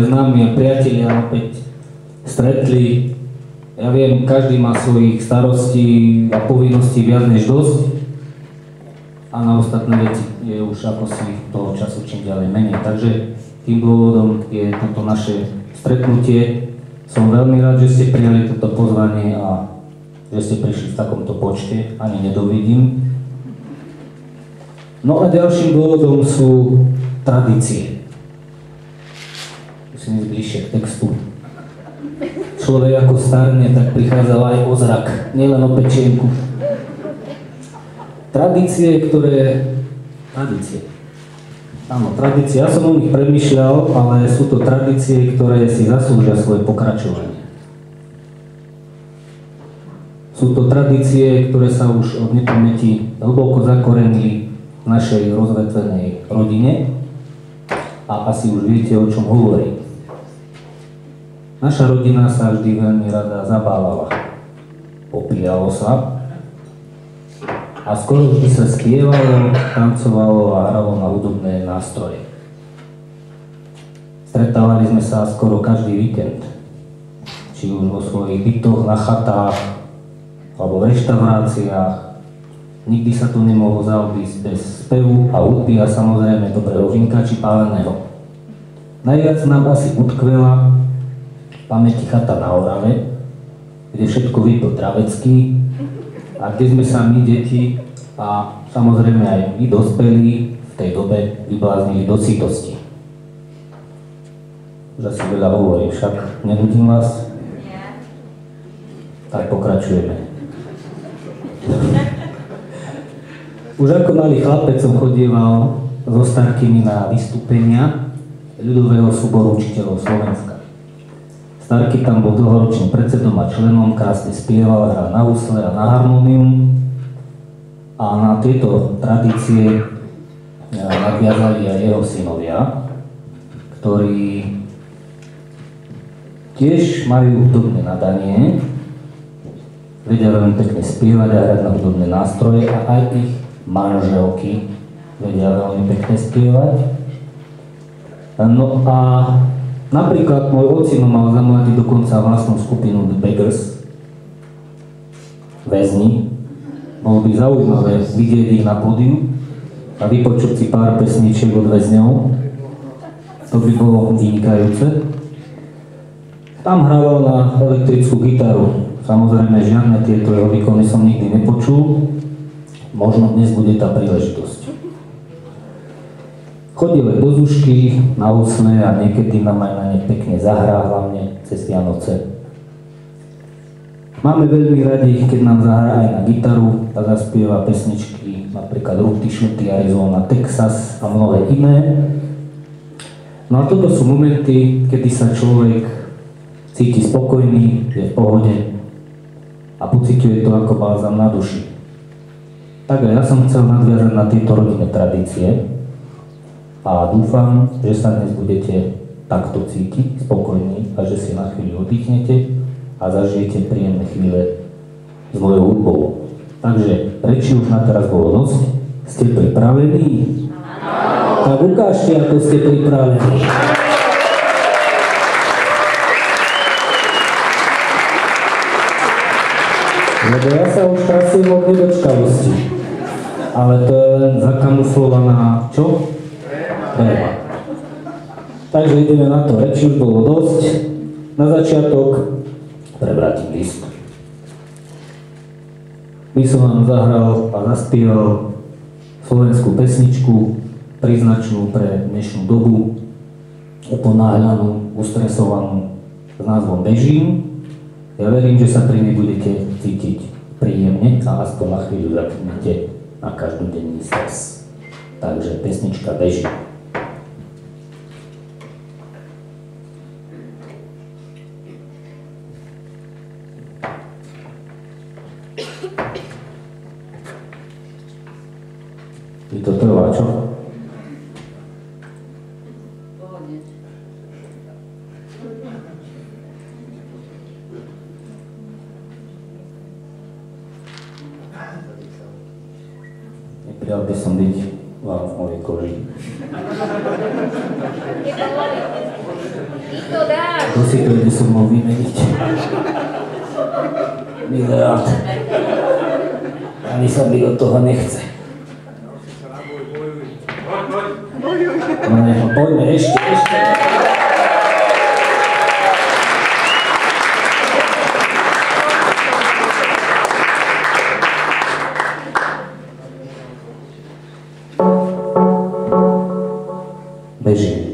Známi a priatelia opäť stretli. Ja viem, každý má svojich starostí a povinností viac než dosť. A na ostatné veci je už ako si toho času čím ďalej menej. Takže tým dôvodom je toto naše stretnutie. Som veľmi rád, že ste prijali toto pozvanie a že ste prišli v takomto počte. Ani nedovidím. No a ďalším dôvodom sú tradície. Musím ísť bližšie k textu. Človek ako starne, tak prichádzal aj o zrak, nielen o pečienku. Tradície. Áno, tradície. Ja som o nich premýšľal, ale sú to tradície, ktoré si zaslúžia svoje pokračovanie. Sú to tradície, ktoré sa už od nepamäti hlboko zakorenili v našej rozvetvenej rodine a asi už viete, o čom hovorím. Naša rodina sa vždy veľmi rada zabávala. Popíjalo sa a skoro vždy sa spievalo, tancovalo a hralo na hudobné nástroje. Stretávali sme sa skoro každý víkend. Či už vo svojich bytoch, na chatách, alebo v reštauráciách. Nikdy sa tu nemohlo zaobísť bez spevu a hudby a samozrejme dobrého vinka či páleného. Najviac nám asi utkvela pamäti chata na Orave, kde všetko vypil Travecký a kde sme sa my, deti a samozrejme aj my dospelí v tej dobe vybláznili do sítosti. Už asi veľa hovorím, však nenudím vás? Tak pokračujeme. Už ako malý chlapec som chodieval so Starkými na vystúpenia ľudového súboru učiteľov Slovenska. Starky tam bol dlhoročným predsedom a členom, krásne spieval, hral na husle a na harmónium. A na tieto tradície nadviazali aj jeho synovia, ktorí tiež majú hudobné nadanie, vedia veľmi pekne spievať a hrať na hudobné nástroje a aj ich manželky vedia veľmi pekne spievať. No a napríklad môj ocino mal za mladí dokonca vlastnú skupinu The Beggars, väzni. Bolo by zaujímavé vidieť ich na pódiu a vypočuť si pár pesničiek od väzňov. To by bolo vynikajúce. Tam hrával na elektrickú gitaru. Samozrejme, žiadne tieto jeho výkony som nikdy nepočul. Možno dnes bude tá príležitosť. Chodil aj do Zušky, na husle a niekedy nám aj na ne pekne zahrá, hlavne cez Vianoce. Máme veľmi radi, keď nám zahrá aj na gitaru a zaspieva pesničky, napríklad Ruty, Šuty, Arizona, Texas a mnohé iné. No a toto sú momenty, kedy sa človek cíti spokojný, je v pohode a pociťuje to ako bálzam na duši. Tak a ja som chcel nadviazať na tieto rodinné tradície a dúfam, že sa dnes budete takto cítiť, spokojní a že si na chvíľu oddychnete a zažijete príjemné chvíle s mojou hudbou. Takže reči už na teraz bolo dosť. Ste pripravení? Áno. Tak ukážte, ako ste pripravení. Lebo ja sa už trasím od nedočkavosti. Ale to je len zakamuflovaná, čo? Tréma. Takže ideme na to. Reči už bolo dosť. Na začiatok prebrátím list. By som vám zahral a zaspieval slovenskú pesničku, príznačnú pre dnešnú dobu, uponáhľanú, ustresovanú s názvom Bežím. Ja verím, že sa pri nej budete cítiť príjemne a aspoň na chvíľu zapnete na každodenný stres. Takže pesnička Bežím. I to trvá, čo? Neprijal by som byť vám v mojej koži. To si to ide so mnou vymeniť. Miliard. Ani sa mi od toho nechce. No, poďme ešte. Bežím.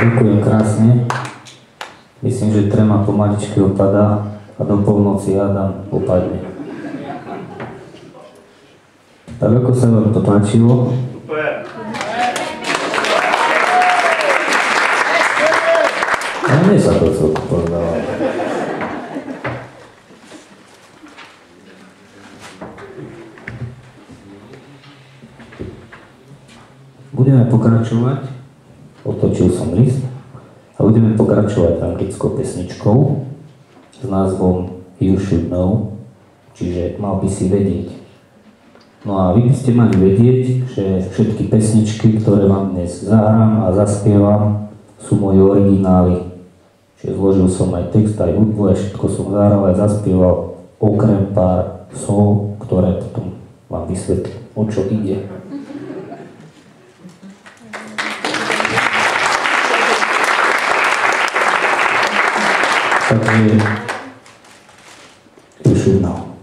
Ďakujem krásne. Myslím, že tréma pomaličky opadá a do polnoci hádam opadne. Tak ako sa vám to páčilo? Super. A mne sa to celku pozdávalo. Budeme pokračovať, otočil som list, a budeme pokračovať anglickou pesničkou s názvom You Should Know, čiže mal by si vedieť. No a vy by ste mali vedieť, že všetky pesničky, ktoré vám dnes zahrám a zaspievam, sú moje originály. Čiže zložil som aj text, aj hudbu, aj všetko som zahral, aj zaspieval, okrem pár slov, ktoré potom vám vysvetlím, o čo ide. Takže You Should Know.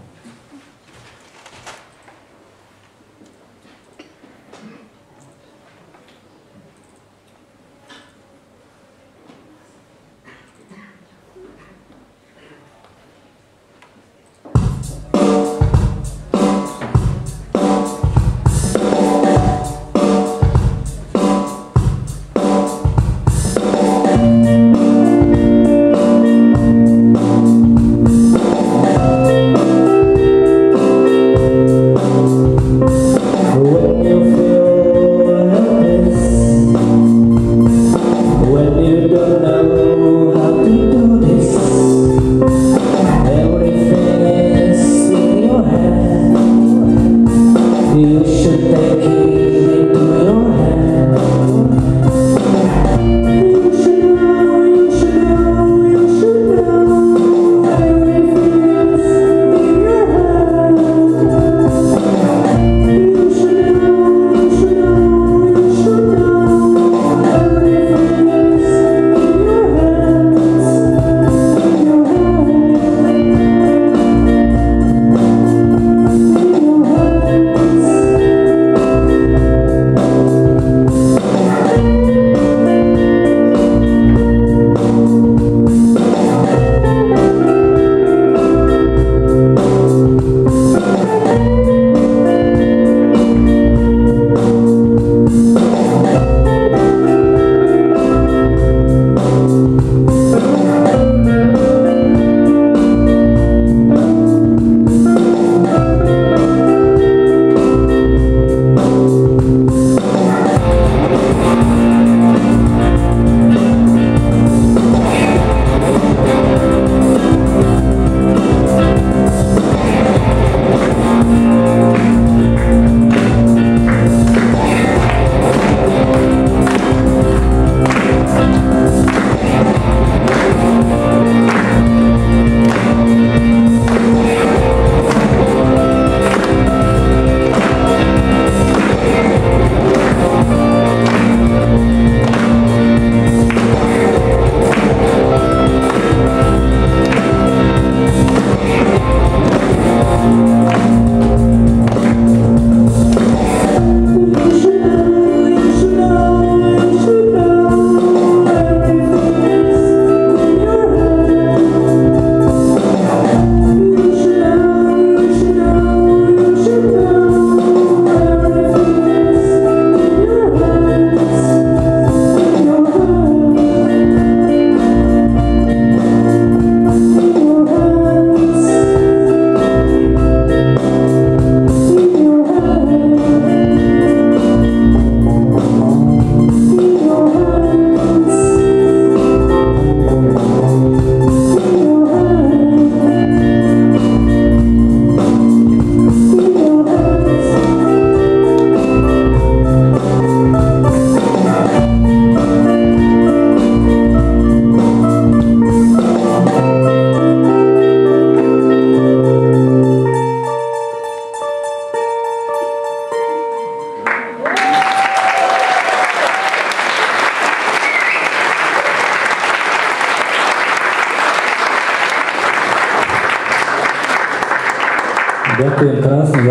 Ďakujem krásne,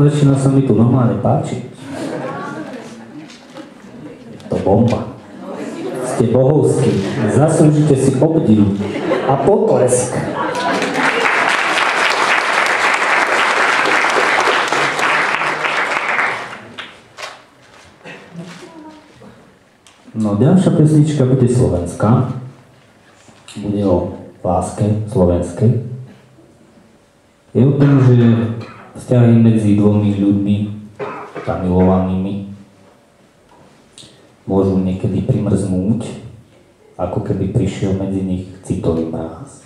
začína sa mi tu normálne páčiť. To bomba. Ste bohovskí, zaslúžite si obdiv a potlesk. No, ďalšia pesnička bude slovenská. Bude o láske slovenskej. Je o tom, že vzťahy medzi dvomi ľuďmi, zamilovanými, môžu niekedy primrznúť, ako keby prišiel medzi nich citový mráz.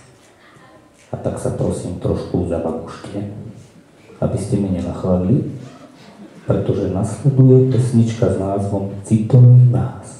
A tak sa prosím trošku zababušte, aby ste mi nenachladli, pretože nasleduje pesnička s názvom Citový mráz.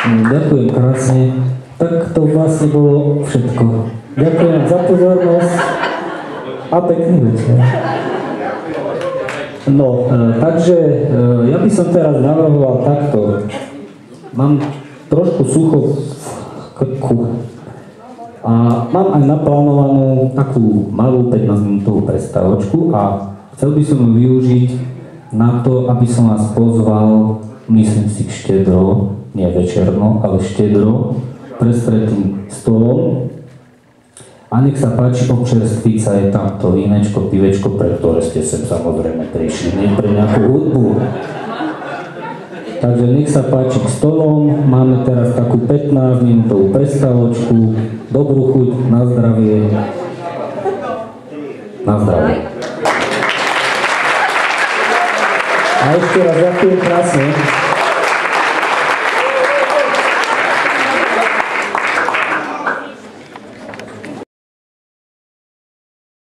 Ďakujem krásne. Tak to vlastne bolo všetko. Ďakujem za pozornosť a pekný večer. No, takže ja by som teraz navrhoval takto. Mám trošku sucho v krku a mám aj naplánovanú takú malú 15-minútovú prestávočku a chcel by som ju využiť na to, aby som vás pozval, myslím si, štedro, nie večerno, ale štedro, prestretým stolom. A nech sa páči, občerstvica, je tam to vínečko, pivečko, pre ktoré ste sem samozrejme prišli, nie pre nejakú hudbu. Takže nech sa páči k stolom, máme teraz takú 15-minútovú prestávočku, dobrú chuť, na zdravie. Na zdravie. A ešte raz ďakujem krásne.